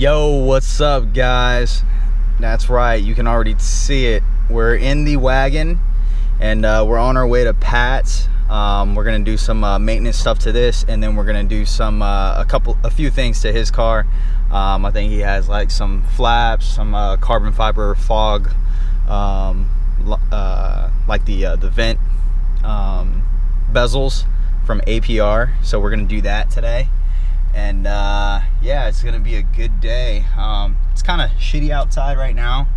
Yo, what's up, guys? That's right, you can already see it. We're in the wagon and we're on our way to Pat's. We're gonna do some maintenance stuff to this, and then we're gonna do some a few things to his car. I think he has like some flaps, some carbon fiber fog, like the vent bezels from APR. So we're gonna do that today. And yeah, it's gonna be a good day. It's kind of shitty outside right now,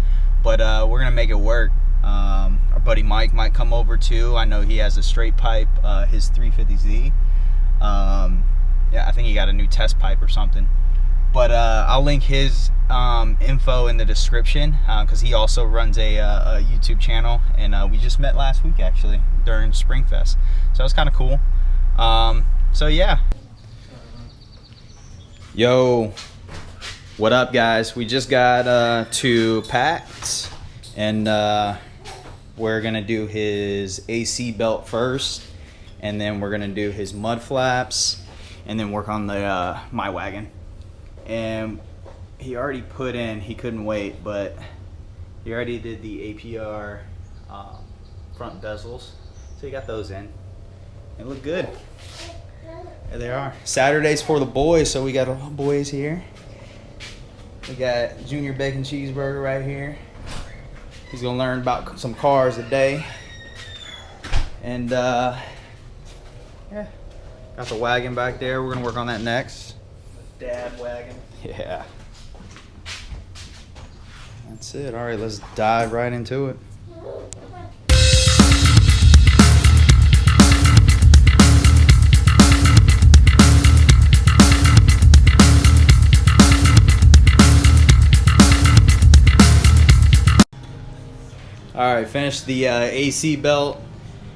but we're gonna make it work. Our buddy Mike might come over too. I know he has a straight pipe, his 350Z. Yeah, I think he got a new test pipe or something, but I'll link his info in the description, because he also runs a YouTube channel, and we just met last week actually during Springfest, so it was kind of cool. So yeah. Yo, what up, guys? We just got to Pat's, and we're gonna do his AC belt first, and then we're gonna do his mud flaps, and then work on the my wagon. And he already put in, he couldn't wait, but he already did the APR front bezels, so he got those in. They look good. There they are. Saturdays for the boys, so we got all boys here. We got Junior Bacon Cheeseburger right here. He's gonna learn about some cars today. And yeah, got the wagon back there. We're gonna work on that next. The dad wagon. Yeah. That's it. All right, let's dive right into it. Alright, finished the AC belt.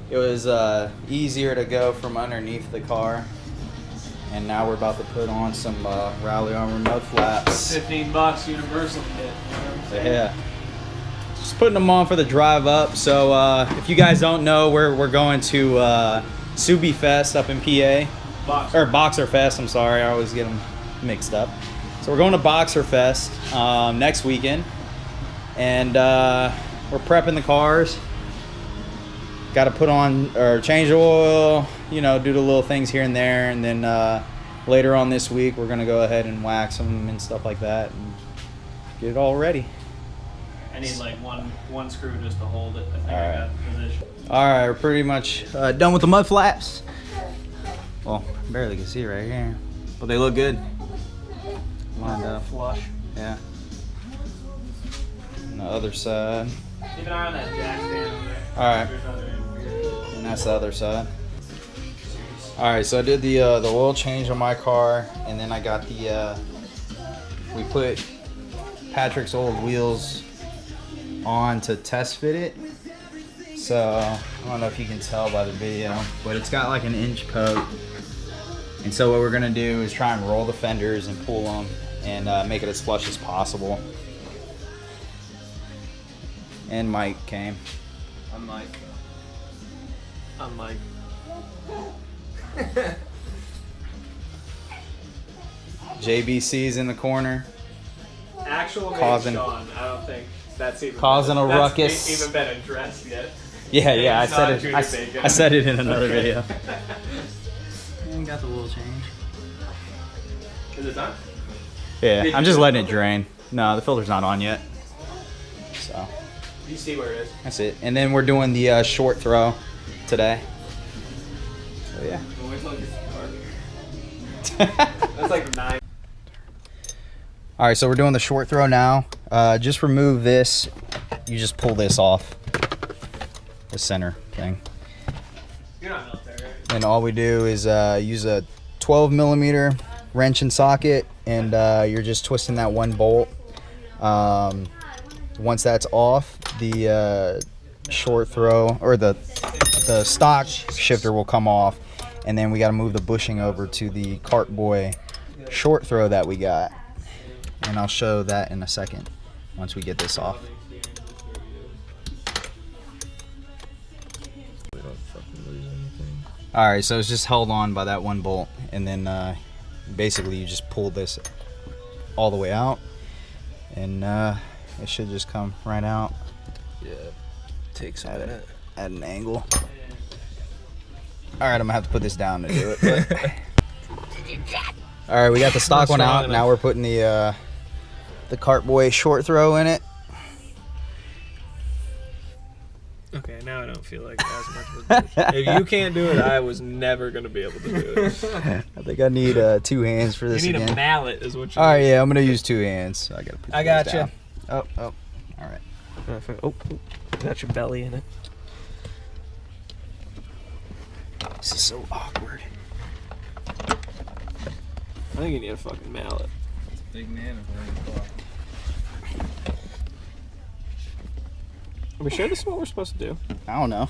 It was easier to go from underneath the car. And now we're about to put on some Rally Armor mud flaps. $15 universal kit. Yeah. Just putting them on for the drive up. So if you guys don't know, we're going to Subi Fest up in PA. Or Boxer Fest, I'm sorry. I always get them mixed up. So we're going to Boxer Fest next weekend. And we're prepping the cars. Got to put on or change the oil, you know, do the little things here and there, and then later on this week we're gonna go ahead and wax them and stuff like that and get it all ready. I need like one screw just to hold it. I think All right. I got the position. All right, we're pretty much done with the mud flaps. Well, barely can see right here, but they look good. Lined up. Flush. Yeah. On the other side. Keep an eye on that jack stand over there. Alright. And that's the other side. Alright, so I did the oil change on my car, and then I got the we put Patrick's old wheels on to test fit it. So I don't know if you can tell by the video, but it's got like an inch poke. And so what we're gonna do is try and roll the fenders and pull them and make it as flush as possible. And Mike came. I'm Mike. JBC's in the corner. Actual name Causing- Sean. I don't think that's even Causing a that's ruckus. even been addressed yet. Yeah, I It's said not it. Junior Bacon. I said it in another Okay. video. And got the little change. Is it done? Yeah, Did I'm you just do letting the it drain. No, the filter's not on yet. So You see where it is. that's it. And then we're doing the short throw today. So yeah. Wait till it gets dark. That's like 9. All right, so we're doing the short throw now. Just remove this. You just pull this off the center thing. You're not military, right? And all we do is use a 12 millimeter wrench and socket, and you're just twisting that one bolt. Once that's off, the short throw or the stock shifter will come off, and then we got to move the bushing over to the Kartboy short throw that we got, and I'll show that in a second once we get this off. Alright, so it's just held on by that one bolt, and then basically you just pull this all the way out, and it should just come right out. Yeah, takes a minute. At an angle. All right, I'm gonna have to put this down to do it. But... all right, we got the stock one out. Now we're putting the Kartboy short throw in it. Okay, now I don't feel like as much of a bitch. If you can't do it, I was never gonna be able to do it. I think I need 2 hands for this. You need again. a mallet, is what you. All right, need. yeah, I'm gonna use 2 hands. I gotta put. I got you. Oh, all right. Oh, got your belly in it. This is so awkward. I think you need a fucking mallet. It's a big man of wearing Are we sure this is what we're supposed to do? I don't know.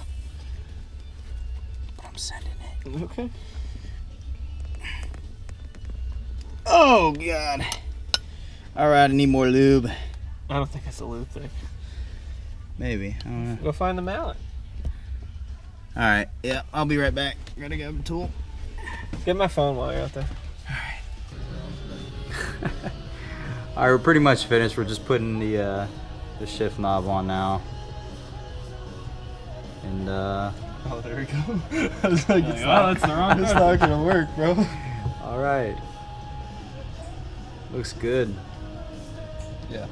I'm sending it. Okay. Oh God. All right, I need more lube. I don't think it's a lube thing. Maybe. I don't know. Go find the mallet. All right. Yeah, I'll be right back. Gotta grab a tool. Get my phone while you're out there. All right, we're pretty much finished. We're just putting the shift knob on now. And Oh, there we go. I was like, that's the wrong it's not gonna work, bro. All right. Looks good. Yeah.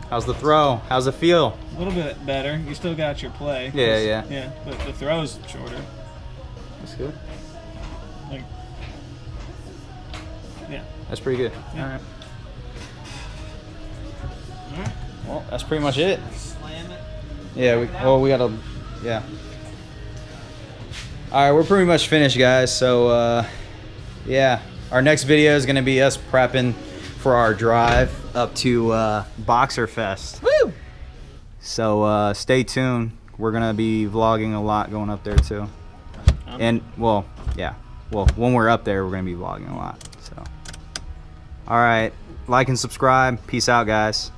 How's the throw? How's it feel? a little bit better. You still got your play. Yeah. Yeah, but the throw's shorter. That's good. Like, yeah. That's pretty good. Yeah. All right. Well, that's pretty much it. Slam it. Yeah, we gotta, yeah. All right, we're pretty much finished, guys. So, yeah, our next video is gonna be us prepping for our drive up to Boxer Fest. Woo! So stay tuned. We're gonna be vlogging a lot going up there too. And well, yeah. Well, when we're up there, we're gonna be vlogging a lot. So, all right, like and subscribe. Peace out, guys.